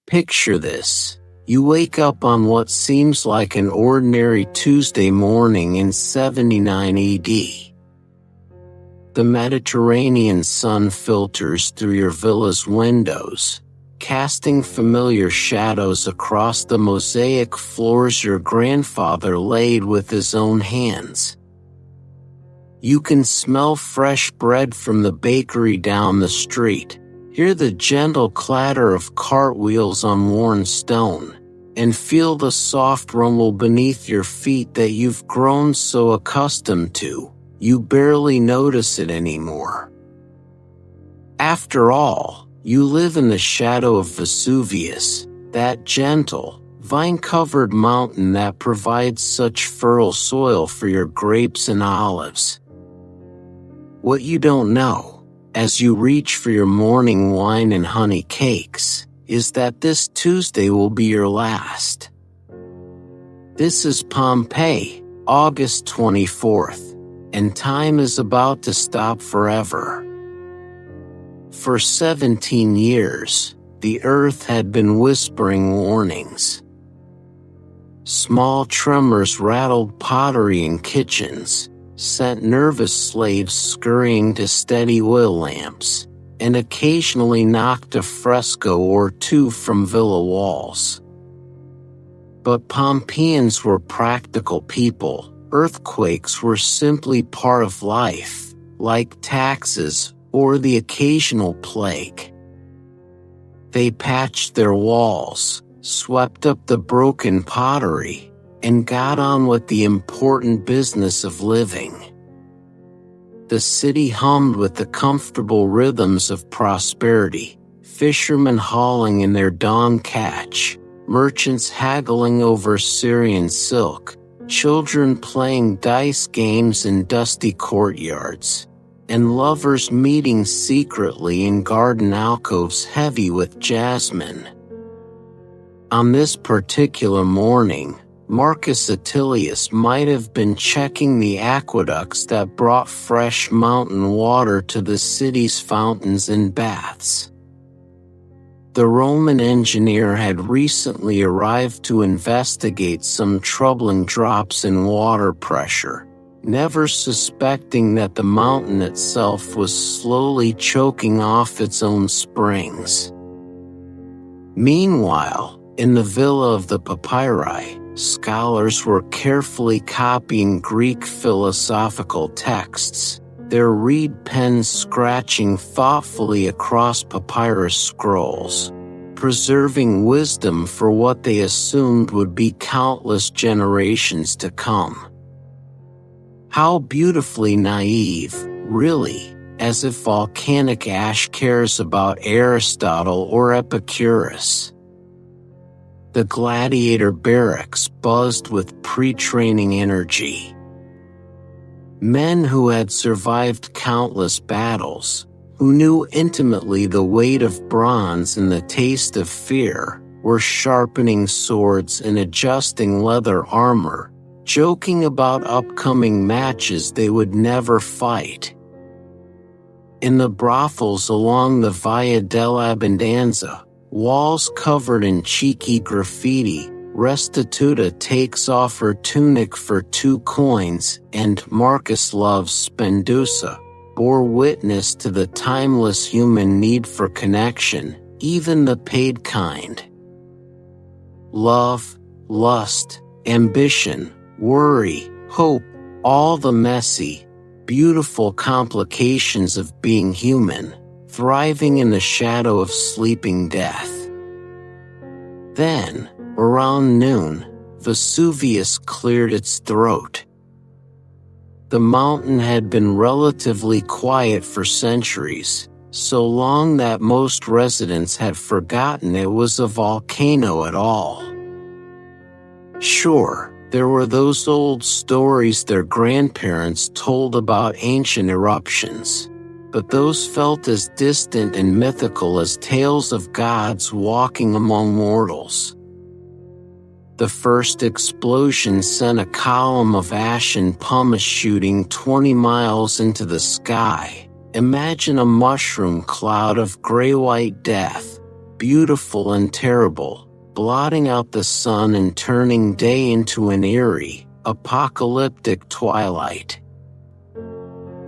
Picture this. You wake up on what seems like an ordinary Tuesday morning in 79 AD. The Mediterranean sun filters through your villa's windows, casting familiar shadows across the mosaic floors your grandfather laid with his own hands. You can smell fresh bread from the bakery down the street, hear the gentle clatter of cartwheels on worn stone, and feel the soft rumble beneath your feet that you've grown so accustomed to, you barely notice it anymore. After all, you live in the shadow of Vesuvius, that gentle, vine-covered mountain that provides such fertile soil for your grapes and olives. What you don't know, as you reach for your morning wine and honey cakes, is that this Tuesday will be your last. This is Pompeii, August 24th, and time is about to stop forever. For 17 years, the earth had been whispering warnings. Small tremors rattled pottery in kitchens, sent nervous slaves scurrying to steady oil lamps, and occasionally knocked a fresco or two from villa walls. But Pompeians were practical people. Earthquakes were simply part of life, like taxes or the occasional plague. They patched their walls, swept up the broken pottery, and got on with the important business of living. The city hummed with the comfortable rhythms of prosperity, fishermen hauling in their dawn catch, merchants haggling over Syrian silk, children playing dice games in dusty courtyards, and lovers meeting secretly in garden alcoves heavy with jasmine. On this particular morning, Marcus Attilius might have been checking the aqueducts that brought fresh mountain water to the city's fountains and baths. The Roman engineer had recently arrived to investigate some troubling drops in water pressure, never suspecting that the mountain itself was slowly choking off its own springs. Meanwhile, in the Villa of the Papyri, scholars were carefully copying Greek philosophical texts, their reed pens scratching thoughtfully across papyrus scrolls, preserving wisdom for what they assumed would be countless generations to come. How beautifully naive, really, as if volcanic ash cares about Aristotle or Epicurus. The gladiator barracks buzzed with pre-training energy. Men who had survived countless battles, who knew intimately the weight of bronze and the taste of fear, were sharpening swords and adjusting leather armor, joking about upcoming matches they would never fight. In the brothels along the Via dell'Abbondanza, walls covered in cheeky graffiti, Restituta takes off her tunic for 2 coins, and Marcus loves Spendusa, bore witness to the timeless human need for connection, even the paid kind. Love, lust, ambition, worry, hope, all the messy, beautiful complications of being human, thriving in the shadow of sleeping death. Then, around noon, Vesuvius cleared its throat. The mountain had been relatively quiet for centuries, so long that most residents had forgotten it was a volcano at all. Sure, there were those old stories their grandparents told about ancient eruptions, but those felt as distant and mythical as tales of gods walking among mortals. The first explosion sent a column of ash and pumice shooting 20 miles into the sky. Imagine a mushroom cloud of gray-white death, beautiful and terrible, blotting out the sun and turning day into an eerie, apocalyptic twilight.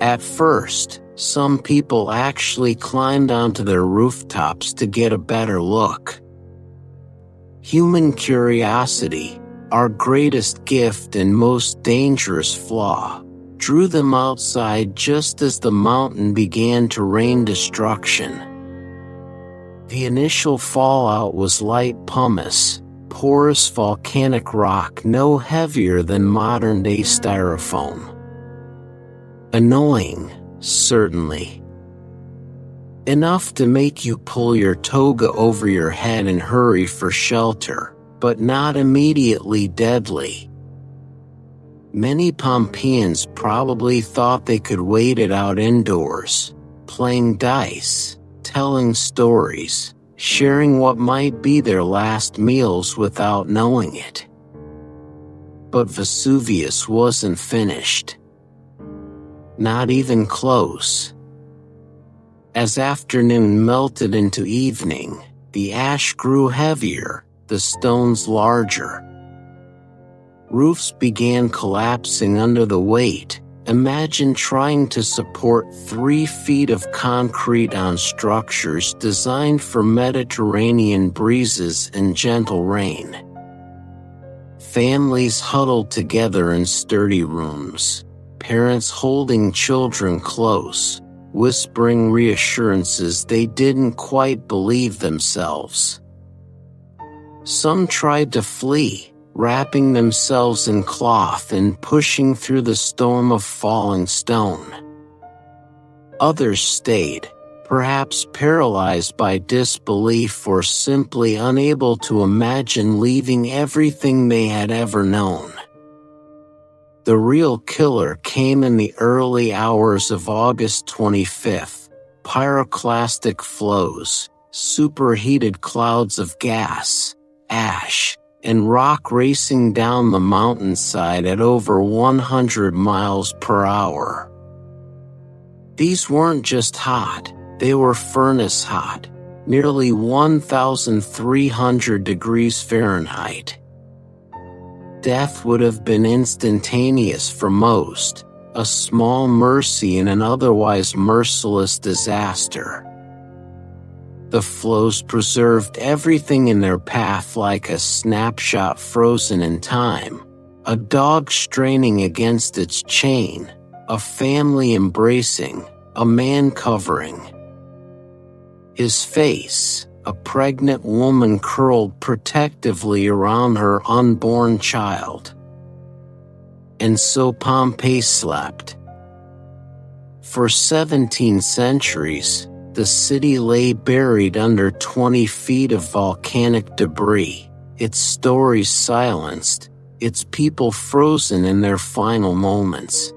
At first, some people actually climbed onto their rooftops to get a better look. Human curiosity, our greatest gift and most dangerous flaw, drew them outside just as the mountain began to rain destruction. The initial fallout was light pumice, porous volcanic rock no heavier than modern-day styrofoam. Annoying, certainly. Enough to make you pull your toga over your head and hurry for shelter, but not immediately deadly. Many Pompeians probably thought they could wait it out indoors, playing dice, telling stories, sharing what might be their last meals without knowing it. But Vesuvius wasn't finished. Not even close. As afternoon melted into evening, the ash grew heavier, the stones larger. Roofs began collapsing under the weight. Imagine trying to support 3 feet of concrete on structures designed for Mediterranean breezes and gentle rain. Families huddled together in sturdy rooms, parents holding children close, whispering reassurances they didn't quite believe themselves. Some tried to flee, wrapping themselves in cloth and pushing through the storm of falling stone. Others stayed, perhaps paralyzed by disbelief or simply unable to imagine leaving everything they had ever known. The real killer came in the early hours of August 25th, pyroclastic flows, superheated clouds of gas, ash, and rock racing down the mountainside at over 100 miles per hour. These weren't just hot, they were furnace hot, nearly 1,300 degrees Fahrenheit. Death would have been instantaneous for most, a small mercy in an otherwise merciless disaster. The flows preserved everything in their path like a snapshot frozen in time, a dog straining against its chain, a family embracing, a man covering his face, a pregnant woman curled protectively around her unborn child. And so Pompeii slept. For 17 centuries, the city lay buried under 20 feet of volcanic debris, its stories silenced, its people frozen in their final moments.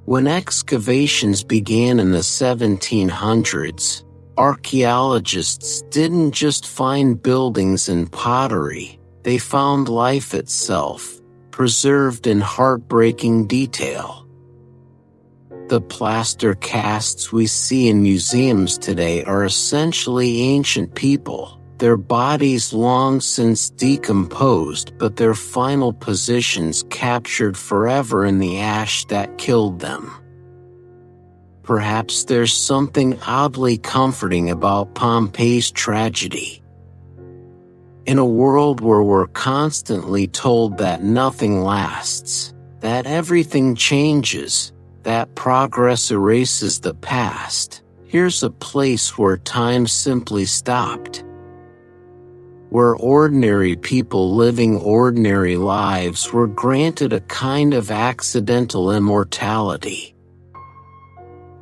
When excavations began in the 1700s, archaeologists didn't just find buildings and pottery, they found life itself, preserved in heartbreaking detail. The plaster casts we see in museums today are essentially ancient people, their bodies long since decomposed but their final positions captured forever in the ash that killed them. Perhaps there's something oddly comforting about Pompeii's tragedy. In a world where we're constantly told that nothing lasts, that everything changes, that progress erases the past, here's a place where time simply stopped. Where ordinary people living ordinary lives were granted a kind of accidental immortality.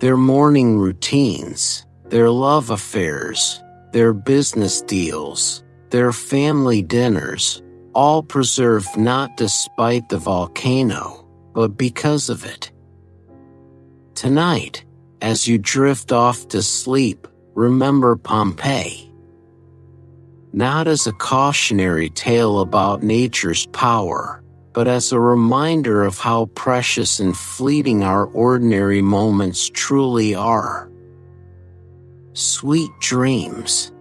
Their morning routines, their love affairs, their business deals, their family dinners, all preserved not despite the volcano, but because of it. Tonight, as you drift off to sleep, remember Pompeii. Not as a cautionary tale about nature's power, but as a reminder of how precious and fleeting our ordinary moments truly are. Sweet dreams.